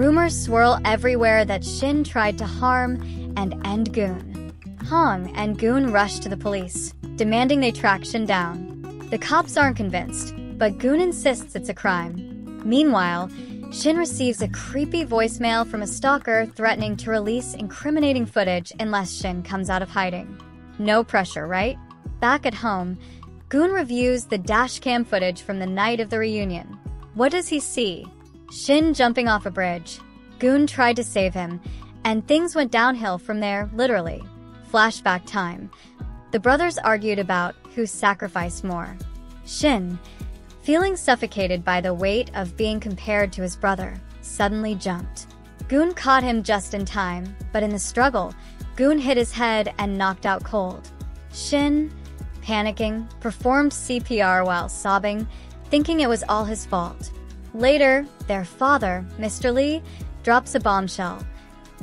Rumors swirl everywhere that Shin tried to harm and end Goon. Hong and Goon rush to the police, demanding they track Shin down. The cops aren't convinced, but Goon insists it's a crime. Meanwhile, Shin receives a creepy voicemail from a stalker threatening to release incriminating footage unless Shin comes out of hiding. No pressure, right? Back at home, Goon reviews the dashcam footage from the night of the reunion. What does he see? Shin jumping off a bridge. Goon tried to save him, and things went downhill from there, literally. Flashback time. The brothers argued about who sacrificed more. Shin, feeling suffocated by the weight of being compared to his brother, suddenly jumped. Goon caught him just in time, but in the struggle, Goon hit his head and knocked out cold. Shin, panicking, performed CPR while sobbing, thinking it was all his fault. Later, their father, Mr. Lee, drops a bombshell.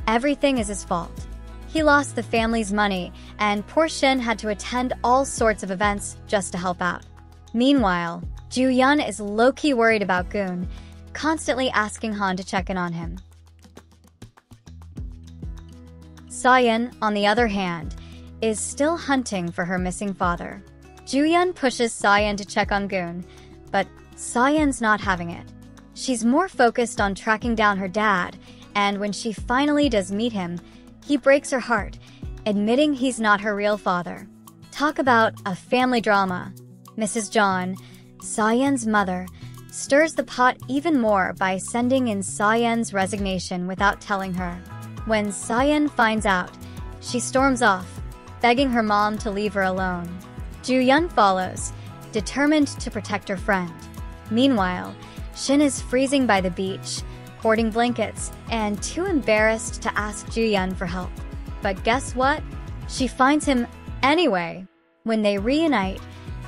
Everything is his fault. He lost the family's money, and poor Shin had to attend all sorts of events just to help out. Meanwhile, Ju-Yeon is low-key worried about Goon, constantly asking Han to check in on him. Se-Yun, on the other hand, is still hunting for her missing father. Ju-Yeon pushes Se-Yun to check on Goon, but Se-Yun's not having it. She's more focused on tracking down her dad, and when she finally does meet him, he breaks her heart, admitting he's not her real father. Talk about a family drama. Mrs. John, Se-Yun's mother, stirs the pot even more by sending in Se-Yun's resignation without telling her. When Se-Yun finds out, she storms off, begging her mom to leave her alone. Ju-Yeon follows, determined to protect her friend. Meanwhile, Shin is freezing by the beach, hoarding blankets, and too embarrassed to ask Ju-Yeon for help. But guess what? She finds him anyway. When they reunite,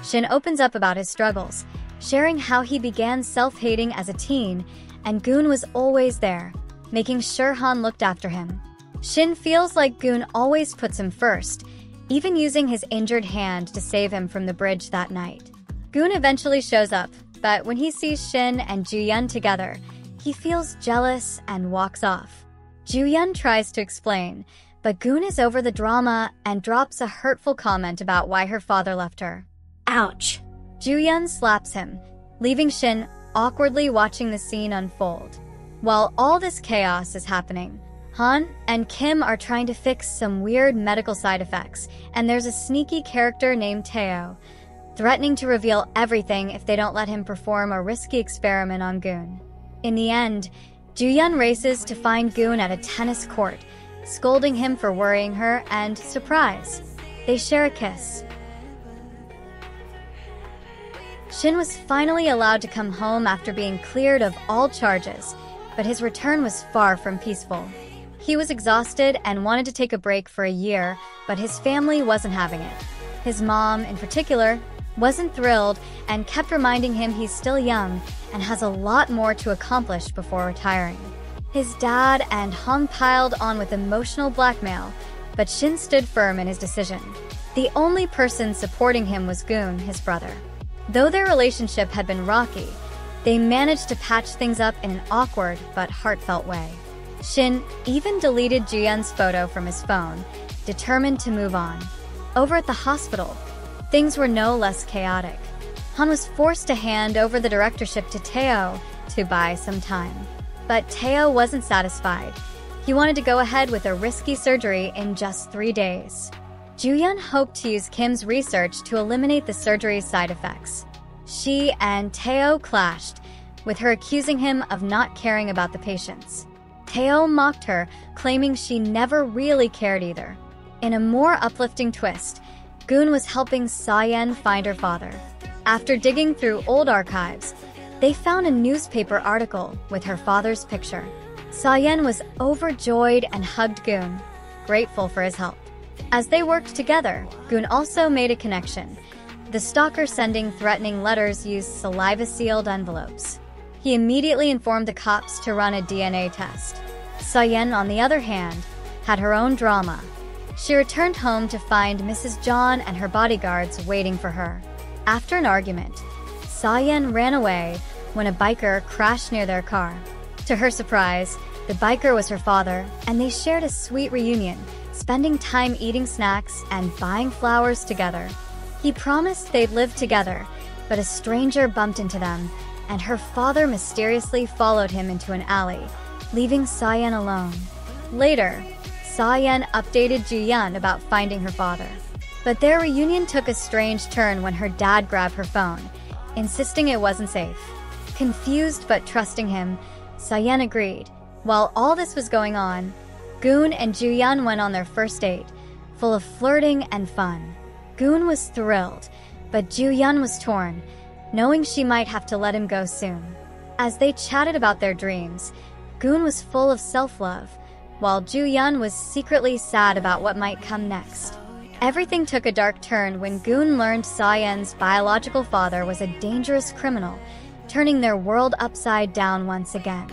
Shin opens up about his struggles, sharing how he began self-hating as a teen, and Goon was always there, making sure Han looked after him. Shin feels like Goon always puts him first, even using his injured hand to save him from the bridge that night. Goon eventually shows up, but when he sees Shin and Ju-Yeon together, he feels jealous and walks off. Ju-Yeon tries to explain, but Goon is over the drama and drops a hurtful comment about why her father left her. Ouch! Ju-Yeon slaps him, leaving Shin awkwardly watching the scene unfold. While all this chaos is happening, Han and Kim are trying to fix some weird medical side effects, and there's a sneaky character named Tae-oh, threatening to reveal everything if they don't let him perform a risky experiment on Goon. In the end, Ju-Yeon races to find Goon at a tennis court, scolding him for worrying her, and surprise, they share a kiss. Shin was finally allowed to come home after being cleared of all charges, but his return was far from peaceful. He was exhausted and wanted to take a break for a year, but his family wasn't having it. His mom, in particular, wasn't thrilled and kept reminding him he's still young and has a lot more to accomplish before retiring. His dad and Hong piled on with emotional blackmail, but Shin stood firm in his decision. The only person supporting him was Goon, his brother. Though their relationship had been rocky, they managed to patch things up in an awkward but heartfelt way. Shin even deleted Ju-Yeon's photo from his phone, determined to move on. Over at the hospital, things were no less chaotic. Han was forced to hand over the directorship to Tae-oh to buy some time. But Tae-oh wasn't satisfied. He wanted to go ahead with a risky surgery in just 3 days. Ju-Yeon hoped to use Kim's research to eliminate the surgery's side effects. She and Tae-oh clashed, with her accusing him of not caring about the patients. Tae-oh mocked her, claiming she never really cared either. In a more uplifting twist, Goon was helping Se-Yan find her father. After digging through old archives, they found a newspaper article with her father's picture. Se-Yan was overjoyed and hugged Goon, grateful for his help. As they worked together, Goon also made a connection. The stalker sending threatening letters used saliva-sealed envelopes. He immediately informed the cops to run a DNA test. Se-Yan, on the other hand, had her own drama. She returned home to find Mrs. John and her bodyguards waiting for her. After an argument, Se-Yan ran away when a biker crashed near their car. To her surprise, The biker was her father, and they shared a sweet reunion, spending time eating snacks and buying flowers together. He promised they'd live together, but a stranger bumped into them, and her father mysteriously followed him into an alley, leaving Se-Yan alone. Later, Se-Yan updated Ju-Yeon about finding her father. But their reunion took a strange turn when her dad grabbed her phone, insisting it wasn't safe. Confused but trusting him, Se-Yan agreed. While all this was going on, Goon and Ju-Yeon went on their first date, full of flirting and fun. Goon was thrilled, but Ju-Yeon was torn, knowing she might have to let him go soon. As they chatted about their dreams, Goon was full of self-love, while Ju-Yeon was secretly sad about what might come next. Everything took a dark turn when Goon learned Se-Yan's biological father was a dangerous criminal, turning their world upside down once again.